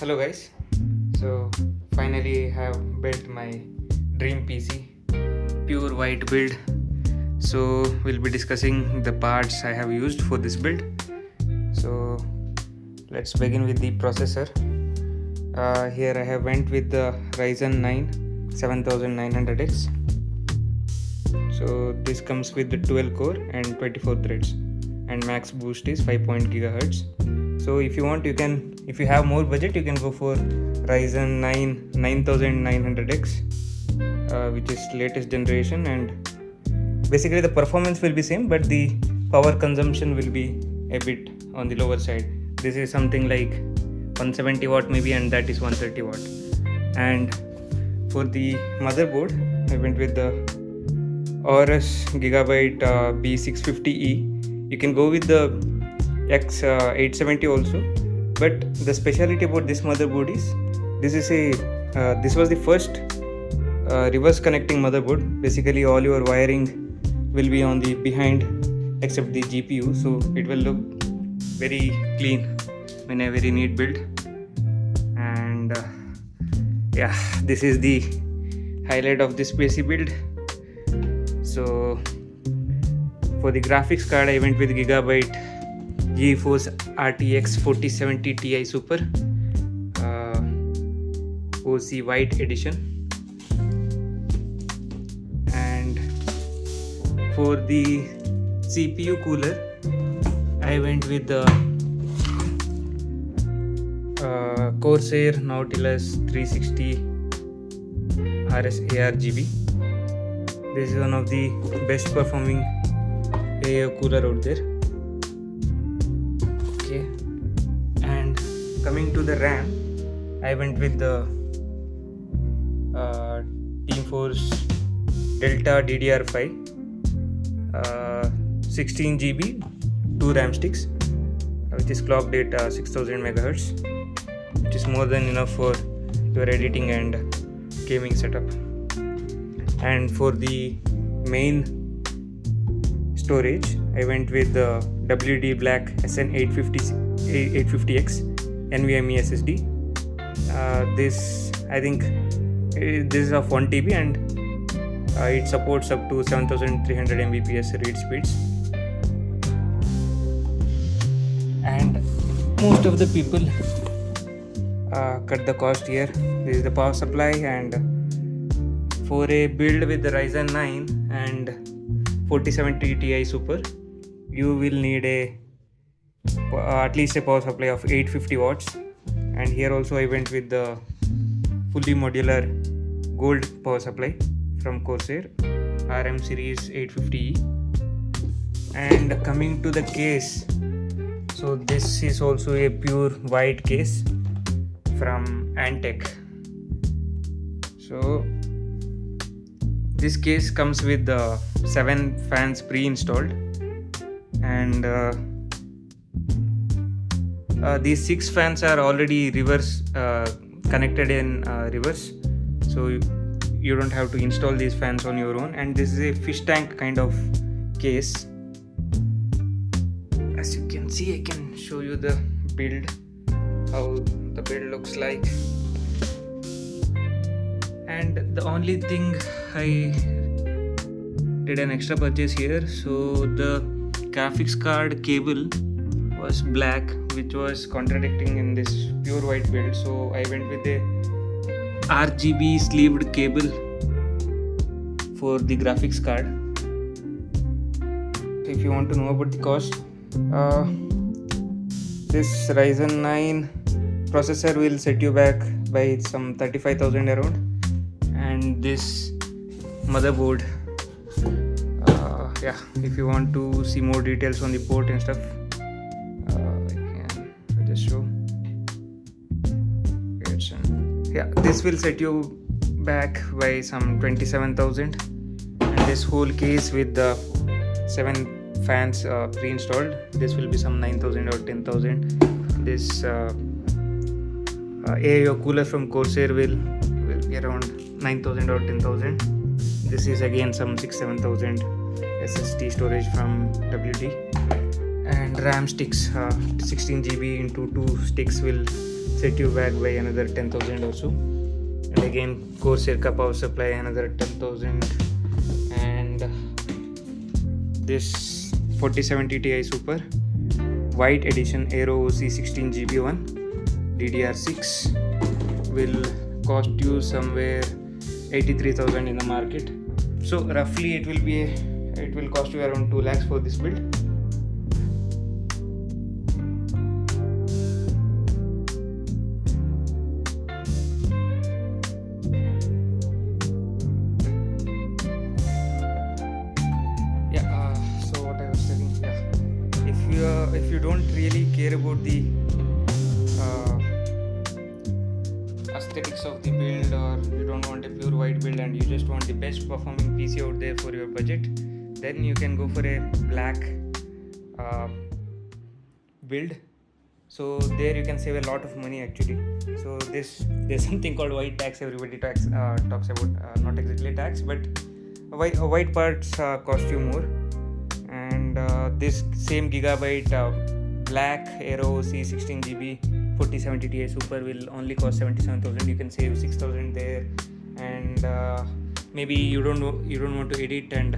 Hello guys, so finally I have built my dream PC, pure white build. So we'll be discussing the parts I have used for this build. So let's begin with the processor. Here I have went with the Ryzen 9 7900X. So this comes with the 12 core and 24 threads, and max boost is 5.0 GHz. So if you want, you can, if you have more budget, you can go for Ryzen 9 9900X, which is latest generation, and basically the performance will be same, but the power consumption will be a bit on the lower side. This is something like 170 watt maybe, and that is 130 watt. And for the motherboard, I went with the AORUS GIGABYTE B650E. You can go with the X870 also, but the speciality about this motherboard is this was the first reverse connecting motherboard. Basically all your wiring will be on the behind except the GPU, so it will look very clean in a very neat build. And yeah, this is the highlight of this PC build. So for the graphics card, I went with Gigabyte GeForce RTX 4070 Ti Super OC White Edition. And for the CPU cooler, I went with the CORSAIR Nautilus 360 RS ARGB. This is one of the best performing AERO cooler out there. Okay, and coming to the RAM, I went with the TEAMGROUP Delta DDR5 16 GB 2 RAM sticks, which is clocked at 6000 MHz, which is more than enough for your editing and gaming setup. And for the main storage, I went with the WD Black SN850X NVMe SSD. This, I think, this is of 1 TB, and it supports up to 7300 Mbps read speeds. And most of the people cut the cost here. This is the power supply, and for a build with the Ryzen 9 and 4070 Ti Super, you will need at least a power supply of 850 watts. And here also I went with the fully modular gold power supply from CORSAIR RM series 850E. And coming to the case, so this is also a pure white case from ANTEC. So this case comes with the 7 fans pre-installed, and these 6 fans are already reverse connected in reverse, so you don't have to install these fans on your own. And this is a fish tank kind of case. As you can see, I can show you the build, how the build looks like. And the only thing, I did an extra purchase here. So the graphics card cable was black, which was contradicting in this pure white build. So I went with a RGB sleeved cable for the graphics card. If you want to know about the cost, this Ryzen 9 processor will set you back by some 35,000 around. And this motherboard, yeah, if you want to see more details on the port and stuff, I'll just show. Yeah, this will set you back by some 27,000, and this whole case with the 7 fans pre-installed, this will be some 9,000 or 10,000. This AERO cooler from CORSAIR will be around 9,000 or 10,000. This is again some 6-7,000 SSD storage from WD. And RAM sticks, 16 GB into 2 sticks will set you back by another 10,000 or so. And again, CORSAIR power supply, another 10,000. And this 4070 Ti Super White Edition AERO OC 16 GB one DDR6 will cost you somewhere 83,000 in the market. So roughly it will cost you around 2 lakhs for this build. So what I was telling, if you don't really care about the aesthetics of the build, or you don't want a pure white build and you just want the best performing PC out there for your budget, then you can go for a black build. So there you can save a lot of money actually. So there's something called white tax. Everybody talks about, not exactly tax, but white parts cost you more. And this same Gigabyte black AERO OC 16 GB 4070 Ti Super will only cost 77,000. You can save 6,000 there. And maybe you don't want to edit, and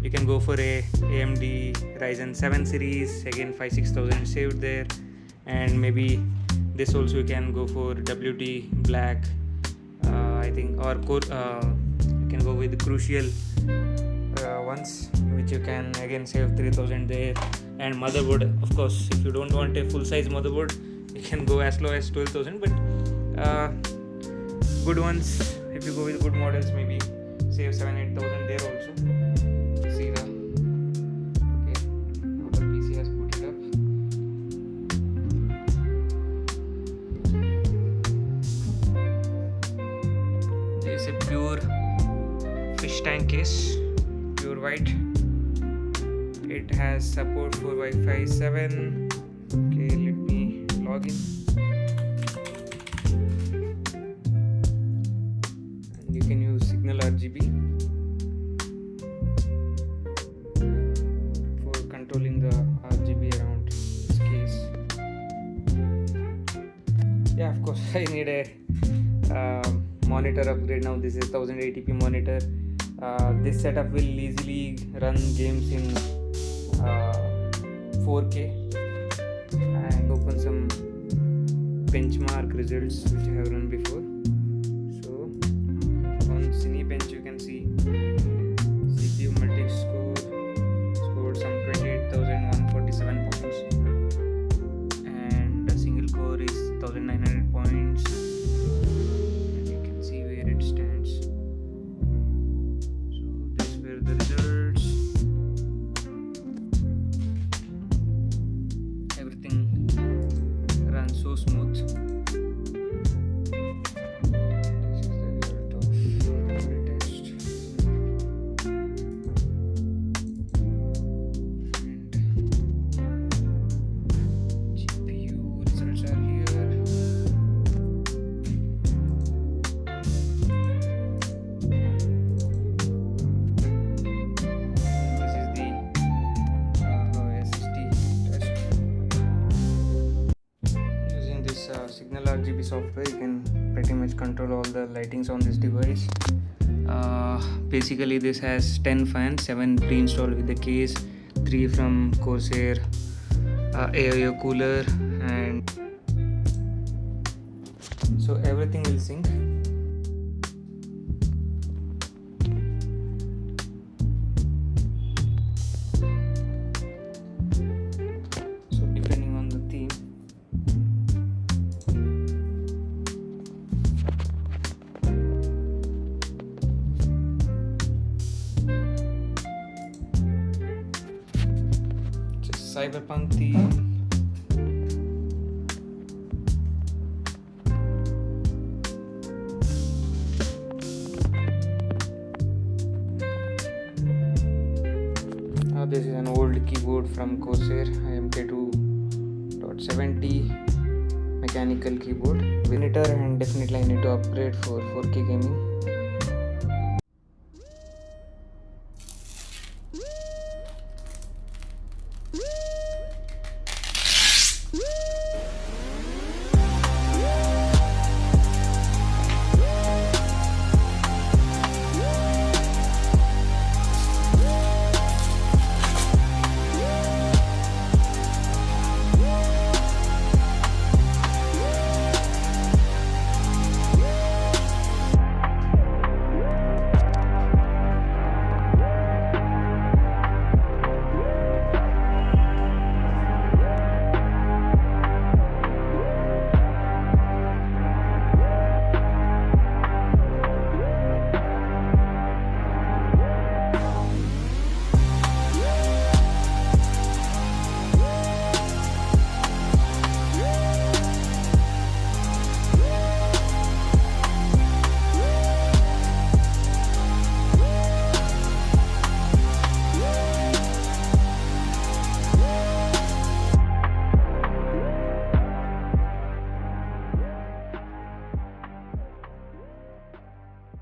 you can go for a AMD RYZEN 7 series, again 5,000-6,000 saved there. And maybe this also you can go for WT black, I think, or you can go with the Crucial ones, which you can again save 3,000 there. And motherboard, of course, if you don't want a full size motherboard, you can go as low as 12,000. But good ones, if you go with good models, maybe save 7,000-8,000 there also. See the PC has booted up. There is a pure fish tank case, pure white. It has support for Wi-Fi 7. Okay, let me log in. And you can use signal RGB for controlling the RGB around this case. Yeah, of course, I need a monitor upgrade now. This is 1080p monitor. This setup will easily run games in 4K and open some benchmark results which I have run before. So on Cinebench you can see CPU multi-score scored some 28,147 points, and a single core is 1,900 points, and you can see where it stands. So these were the results. Everything runs so smooth. This is the result of the test. And GPU results are here. This is the SSD test. Using this Signal RGB software, you can pretty much control all the lightings on this device. Basically this has 10 fans, 7 pre-installed with the case, 3 from CORSAIR, AORUS cooler, and so everything will sync. So depending on the theme, just cyberpunk theme. This is an old keyboard from CORSAIR, IMK2.70 mechanical keyboard. Monitor, and definitely I need to upgrade for 4K gaming.